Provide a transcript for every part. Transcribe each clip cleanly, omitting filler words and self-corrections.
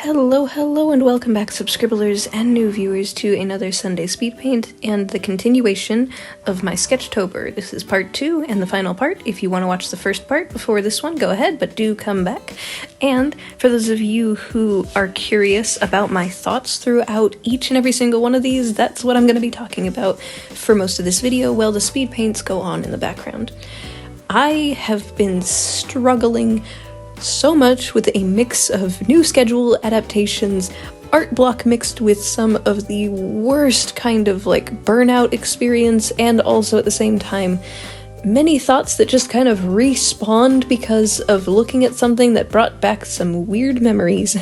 Hello, and welcome back, subscribblers and new viewers, to another Sunday speed paint and the continuation of my Sketchtober. This is part 2 and the final part. If you want to watch the first part before this one, go ahead, but do come back. And for those of you who are curious about my thoughts throughout each and every single one of these, that's what I'm going to be talking about for most of this video while the speed paints go on in the background. I have been struggling so much with a mix of new schedule adaptations, art block mixed with some of the worst kind of burnout experience, and also at the same time many thoughts that just kind of respawned because of looking at something that brought back some weird memories.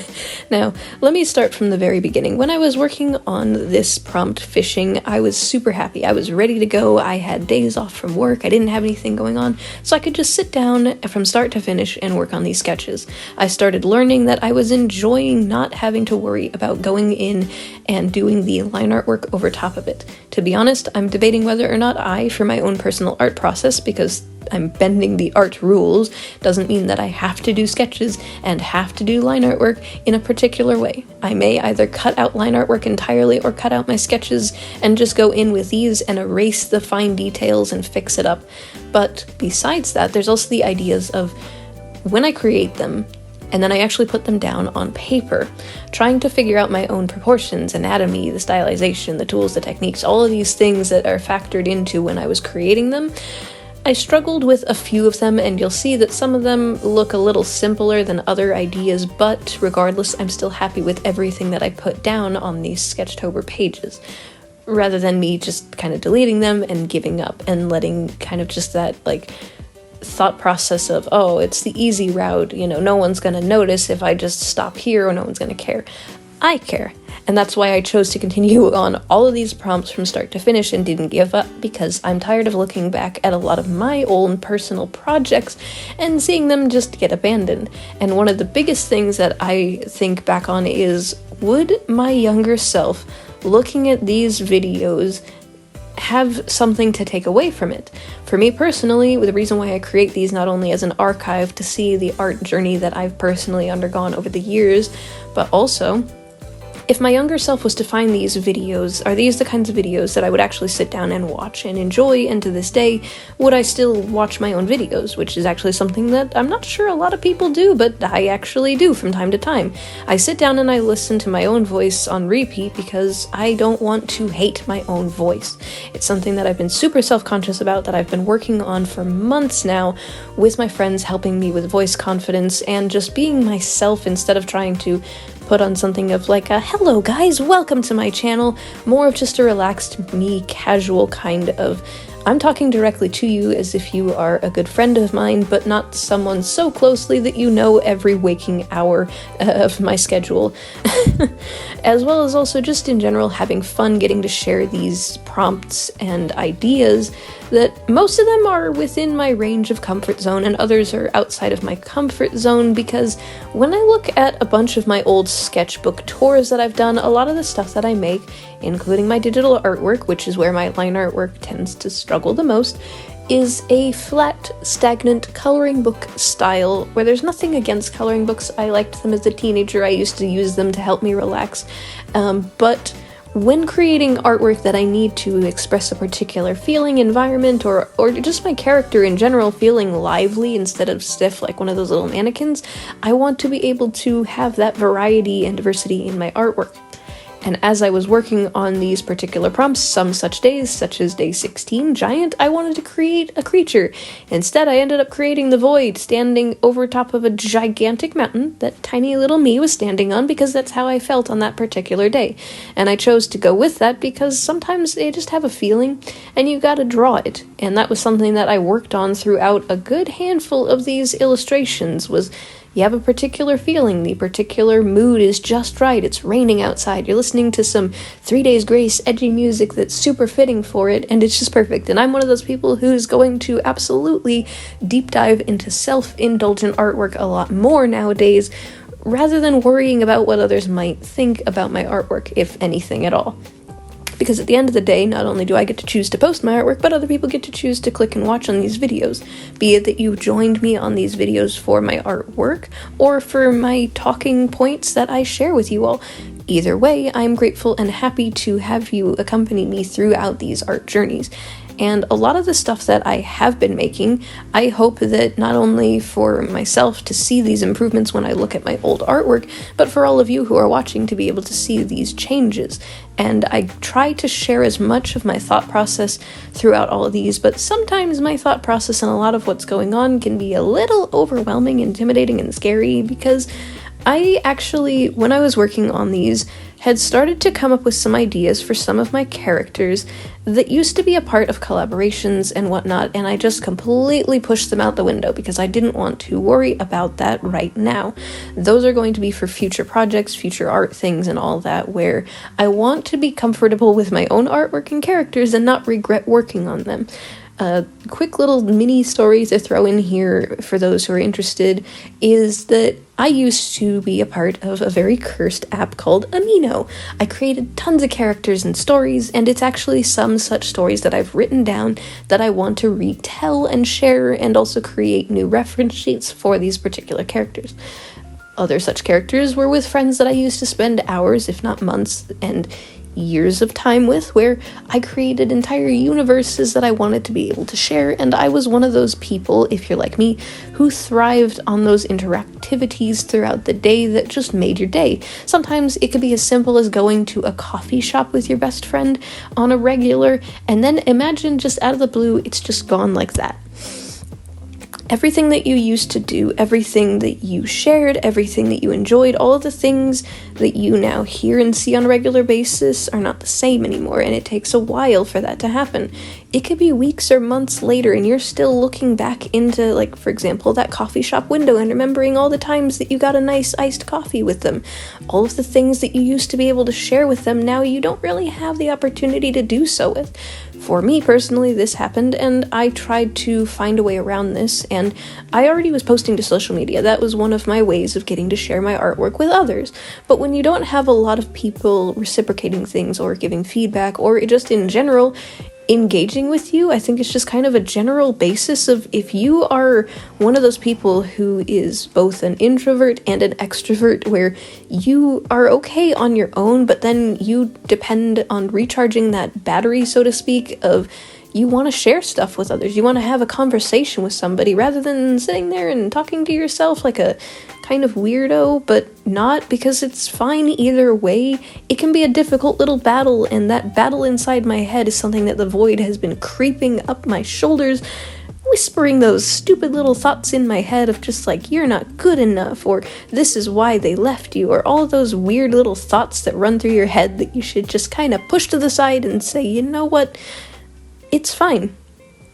Now, let me start from the very beginning. When I was working on this prompt fishing, I was super happy. I was ready to go. I had days off from work. I didn't have anything going on, so I could just sit down from start to finish and work on these sketches. I started learning that I was enjoying not having to worry about going in and doing the line artwork over top of it. To be honest, I'm debating whether or not for my own personal art process, because I'm bending the art rules, doesn't mean that I have to do sketches and have to do line artwork in a particular way. I may either cut out line artwork entirely or cut out my sketches and just go in with these and erase the fine details and fix it up. But besides that, there's also the ideas of when I create them, and then I actually put them down on paper, trying to figure out my own proportions, anatomy, the stylization, the tools, the techniques, all of these things that are factored into when I was creating them. I struggled with a few of them, and you'll see that some of them look a little simpler than other ideas, but regardless, I'm still happy with everything that I put down on these Sketchtober pages, rather than me just kind of deleting them and giving up and letting kind of just that thought process of, oh, it's the easy route, no one's gonna notice if I just stop here, or no one's gonna care. I care, and that's why I chose to continue on all of these prompts from start to finish and didn't give up, because I'm tired of looking back at a lot of my own personal projects and seeing them just get abandoned. And one of the biggest things that I think back on is, would my younger self, looking at these videos, have something to take away from it? For me personally, the reason why I create these not only as an archive to see the art journey that I've personally undergone over the years, but also, if my younger self was to find these videos, are these the kinds of videos that I would actually sit down and watch and enjoy? And to this day, would I still watch my own videos? Which is actually something that I'm not sure a lot of people do, but I actually do from time to time. I sit down and I listen to my own voice on repeat because I don't want to hate my own voice. It's something that I've been super self-conscious about, that I've been working on for months now, with my friends helping me with voice confidence and just being myself instead of trying to put on something of hello guys, welcome to my channel, more of just a relaxed, me, casual kind of, I'm talking directly to you as if you are a good friend of mine, but not someone so closely that you know every waking hour of my schedule. As well as also just in general having fun getting to share these prompts and ideas that most of them are within my range of comfort zone and others are outside of my comfort zone, because when I look at a bunch of my old sketchbook tours that I've done, a lot of the stuff that I make, including my digital artwork, which is where my line artwork tends to struggle the most, is a flat, stagnant coloring book style, where there's nothing against coloring books. I liked them as a teenager. I used to use them to help me relax. But when creating artwork that I need to express a particular feeling, environment, or just my character in general feeling lively instead of stiff like one of those little mannequins, I want to be able to have that variety and diversity in my artwork. And as I was working on these particular prompts, some such days, such as day 16, Giant, I wanted to create a creature. Instead, I ended up creating the Void, standing over top of a gigantic mountain that tiny little me was standing on, because that's how I felt on that particular day. And I chose to go with that because sometimes they just have a feeling, and you gotta draw it. And that was something that I worked on throughout a good handful of these illustrations, was you have a particular feeling, the particular mood is just right, it's raining outside, you're listening to some 3 Days Grace edgy music that's super fitting for it, and it's just perfect. And I'm one of those people who's going to absolutely deep dive into self-indulgent artwork a lot more nowadays, rather than worrying about what others might think about my artwork, if anything at all. because at the end of the day, not only do I get to choose to post my artwork, but other people get to choose to click and watch on these videos, be it that you joined me on these videos for my artwork, or for my talking points that I share with you all. Either way, I'm grateful and happy to have you accompany me throughout these art journeys. And a lot of the stuff that I have been making, I hope that not only for myself to see these improvements when I look at my old artwork, but for all of you who are watching to be able to see these changes. And I try to share as much of my thought process throughout all of these, but sometimes my thought process and a lot of what's going on can be a little overwhelming, intimidating, and scary, because I actually, when I was working on these, had started to come up with some ideas for some of my characters that used to be a part of collaborations and whatnot, and I just completely pushed them out the window because I didn't want to worry about that right now. Those are going to be for future projects, future art things, and all that, where I want to be comfortable with my own artwork and characters and not regret working on them. Quick little mini story to throw in here for those who are interested is that I used to be a part of a very cursed app called Amino. I created tons of characters and stories, and it's actually some such stories that I've written down that I want to retell and share, and also create new reference sheets for these particular characters. Other such characters were with friends that I used to spend hours, if not months, and years of time with, where I created entire universes that I wanted to be able to share, and I was one of those people, if you're like me, who thrived on those interactivities throughout the day that just made your day. Sometimes it could be as simple as going to a coffee shop with your best friend on a regular, and then imagine just out of the blue, it's just gone like that. Everything that you used to do, everything that you shared, everything that you enjoyed, all of the things that you now hear and see on a regular basis are not the same anymore, and it takes a while for that to happen. It could be weeks or months later, and you're still looking back into, like, for example, that coffee shop window and remembering all the times that you got a nice iced coffee with them. All of the things that you used to be able to share with them, now you don't really have the opportunity to do so with. For me personally, this happened, and I tried to find a way around this, and I already was posting to social media. That was one of my ways of getting to share my artwork with others. But when you don't have a lot of people reciprocating things or giving feedback, or just in general engaging with you, I think it's just kind of a general basis of, if you are one of those people who is both an introvert and an extrovert, where you are okay on your own, but then you depend on recharging that battery, so to speak, of you want to share stuff with others, you want to have a conversation with somebody rather than sitting there and talking to yourself like a kind of weirdo, but not, because it's fine either way. It can be a difficult little battle, and that battle inside my head is something that the void has been creeping up my shoulders, whispering those stupid little thoughts in my head of just like, you're not good enough, or this is why they left you, or all of those weird little thoughts that run through your head that you should just kind of push to the side and say, you know what, it's fine.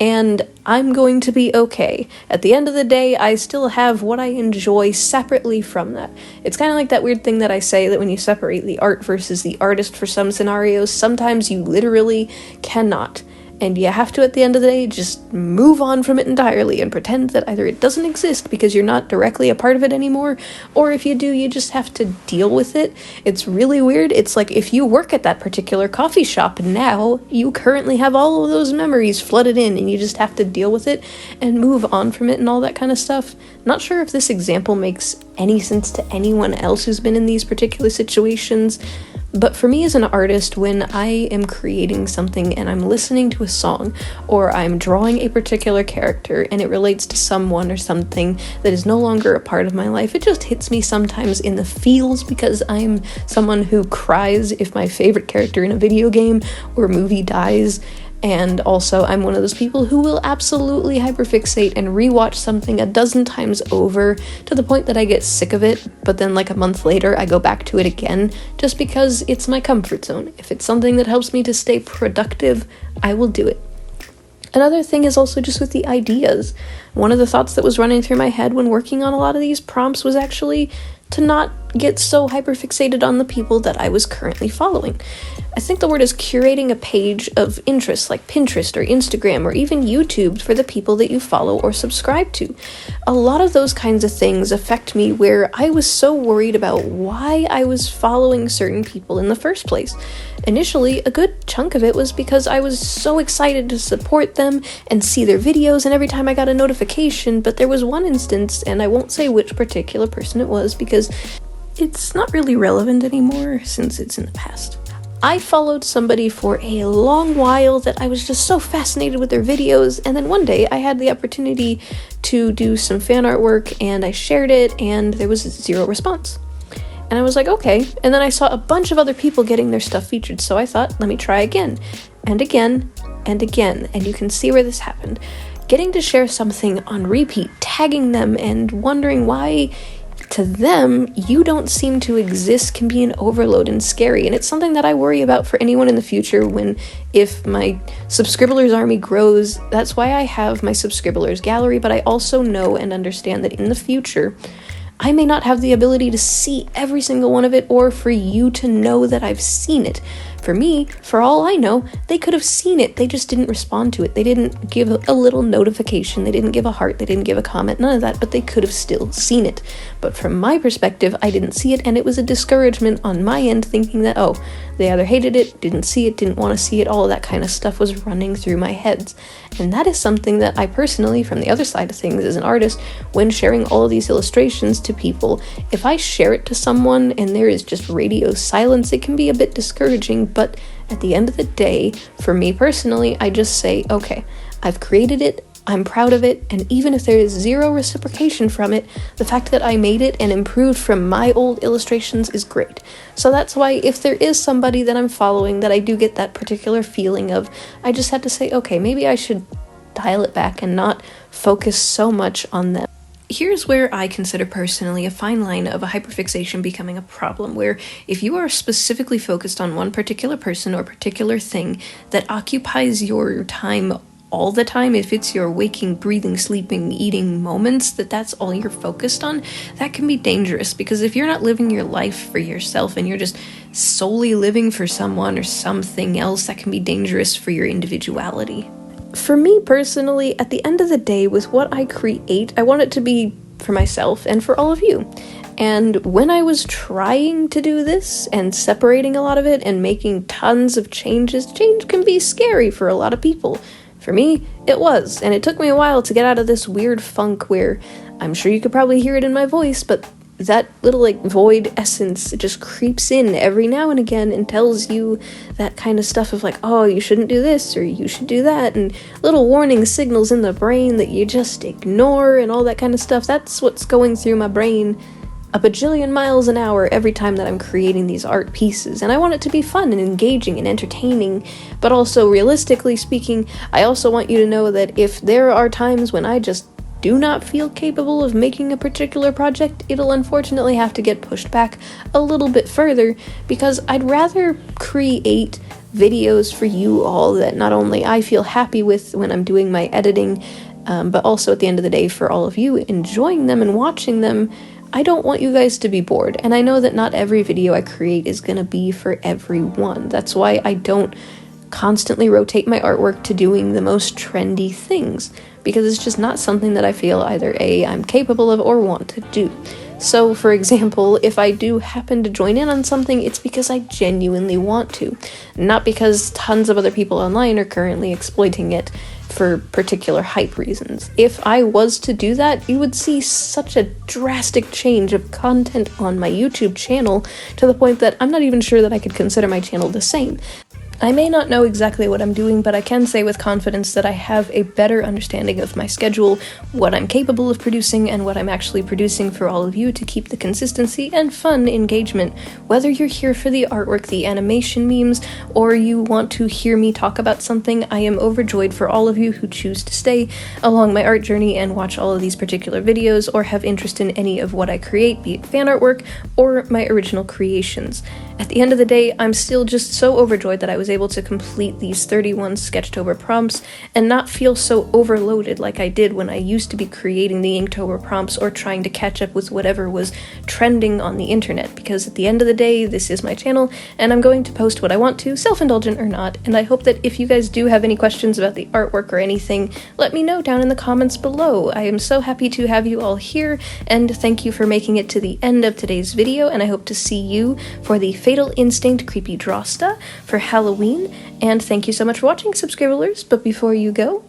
And I'm going to be okay. At the end of the day, I still have what I enjoy separately from that. It's kind of like that weird thing that I say, that when you separate the art versus the artist for some scenarios, sometimes you literally cannot. And you have to, at the end of the day, just move on from it entirely and pretend that either it doesn't exist because you're not directly a part of it anymore, or if you do, you just have to deal with it. It's really weird. It's like if you work at that particular coffee shop now, you currently have all of those memories flooded in, and you just have to deal with it and move on from it and all that kind of stuff. Not sure if this example makes any sense to anyone else who's been in these particular situations, but for me as an artist, when I am creating something and I'm listening to a song, or I'm drawing a particular character and it relates to someone or something that is no longer a part of my life, it just hits me sometimes in the feels, because I'm someone who cries if my favorite character in a video game or movie dies. And also, I'm one of those people who will absolutely hyperfixate and rewatch something a dozen times over to the point that I get sick of it, but then like a month later, I go back to it again, just because it's my comfort zone. If it's something that helps me to stay productive, I will do it. Another thing is also just with the ideas. One of the thoughts that was running through my head when working on a lot of these prompts was actually to not get so hyperfixated on the people that I was currently following. I think the word is curating a page of interest like Pinterest or Instagram or even YouTube for the people that you follow or subscribe to. A lot of those kinds of things affect me where I was so worried about why I was following certain people in the first place. Initially, a good chunk of it was because I was so excited to support them and see their videos, and every time I got a notification, but there was one instance, and I won't say which particular person it was because it's not really relevant anymore since it's in the past. I followed somebody for a long while that I was just so fascinated with their videos, and then one day I had the opportunity to do some fan artwork and I shared it and there was zero response. And I was like, okay, and then I saw a bunch of other people getting their stuff featured, so I thought, let me try again, and again, and again, and you can see where this happened. Getting to share something on repeat, tagging them, and wondering why to them you don't seem to exist can be an overload and scary, and it's something that I worry about for anyone in the future if my subscribers army grows. That's why I have my subscribers gallery, but I also know and understand that in the future I may not have the ability to see every single one of it or for you to know that I've seen it. For me, for all I know, they could have seen it, they just didn't respond to it. They didn't give a little notification, they didn't give a heart, they didn't give a comment, none of that, but they could have still seen it. But from my perspective, I didn't see it, and it was a discouragement on my end, thinking that, oh, they either hated it, didn't see it, didn't want to see it, all of that kind of stuff was running through my heads. And that is something that I personally, from the other side of things as an artist, when sharing all of these illustrations to people, if I share it to someone and there is just radio silence, it can be a bit discouraging. But at the end of the day, for me personally, I just say, okay, I've created it, I'm proud of it, and even if there is zero reciprocation from it, the fact that I made it and improved from my old illustrations is great. So that's why if there is somebody that I'm following that I do get that particular feeling of, I just had to say, okay, maybe I should dial it back and not focus so much on them. Here's where I consider personally a fine line of a hyperfixation becoming a problem, where if you are specifically focused on one particular person or particular thing that occupies your time all the time, if it's your waking, breathing, sleeping, eating moments, that's all you're focused on, that can be dangerous, because if you're not living your life for yourself and you're just solely living for someone or something else, that can be dangerous for your individuality. For me personally, at the end of the day, with what I create, I want it to be for myself and for all of you. And when I was trying to do this and separating a lot of it and making tons of changes, change can be scary for a lot of people. For me, it was, and it took me a while to get out of this weird funk where I'm sure you could probably hear it in my voice, but that little void essence just creeps in every now and again and tells you that kind of stuff of oh, you shouldn't do this or you should do that, and little warning signals in the brain that you just ignore and all that kind of stuff. That's what's going through my brain a bajillion miles an hour every time that I'm creating these art pieces, and I want it to be fun and engaging and entertaining, but also realistically speaking, I also want you to know that if there are times when I just do not feel capable of making a particular project, it'll unfortunately have to get pushed back a little bit further, because I'd rather create videos for you all that not only I feel happy with when I'm doing my editing, but also at the end of the day for all of you enjoying them and watching them. I don't want you guys to be bored, and I know that not every video I create is going to be for everyone. That's why I don't constantly rotate my artwork to doing the most trendy things, because it's just not something that I feel either A, I'm capable of, or want to do. So, for example, if I do happen to join in on something, it's because I genuinely want to, not because tons of other people online are currently exploiting it for particular hype reasons. If I was to do that, you would see such a drastic change of content on my YouTube channel to the point that I'm not even sure that I could consider my channel the same. I may not know exactly what I'm doing, but I can say with confidence that I have a better understanding of my schedule, what I'm capable of producing, and what I'm actually producing for all of you to keep the consistency and fun engagement. Whether you're here for the artwork, the animation memes, or you want to hear me talk about something, I am overjoyed for all of you who choose to stay along my art journey and watch all of these particular videos, or have interest in any of what I create, be it fan artwork or my original creations. At the end of the day, I'm still just so overjoyed that I was was able to complete these 31 Sketchtober prompts and not feel so overloaded like I did when I used to be creating the Inktober prompts or trying to catch up with whatever was trending on the internet, because at the end of the day, this is my channel, and I'm going to post what I want to, self-indulgent or not, and I hope that if you guys do have any questions about the artwork or anything, let me know down in the comments below. I am so happy to have you all here, and thank you for making it to the end of today's video, and I hope to see you for the Fatal Instinct Creepy Drosta for Halloween, and thank you so much for watching, subscribers. But before you go,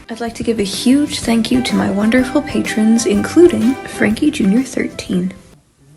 I'd like to give a huge thank you to my wonderful patrons, including Frankie Jr. 13.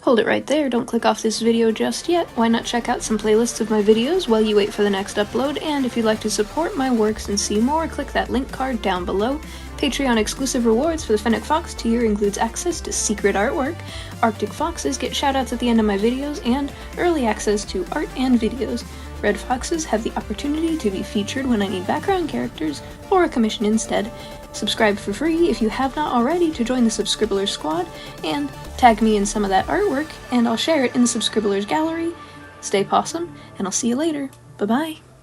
Hold it right there, don't click off this video just yet. Why not check out some playlists of my videos while you wait for the next upload, and if you'd like to support my works and see more, click that link card down below. Patreon exclusive rewards for the Fennec Fox tier includes access to secret artwork, Arctic Foxes get shoutouts at the end of my videos, and early access to art and videos. Red Foxes have the opportunity to be featured when I need background characters or a commission instead. Subscribe for free if you have not already to join the Subscribblers squad, and tag me in some of that artwork and I'll share it in the Subscribblers gallery. Stay possum, and I'll see you later. Bye-bye.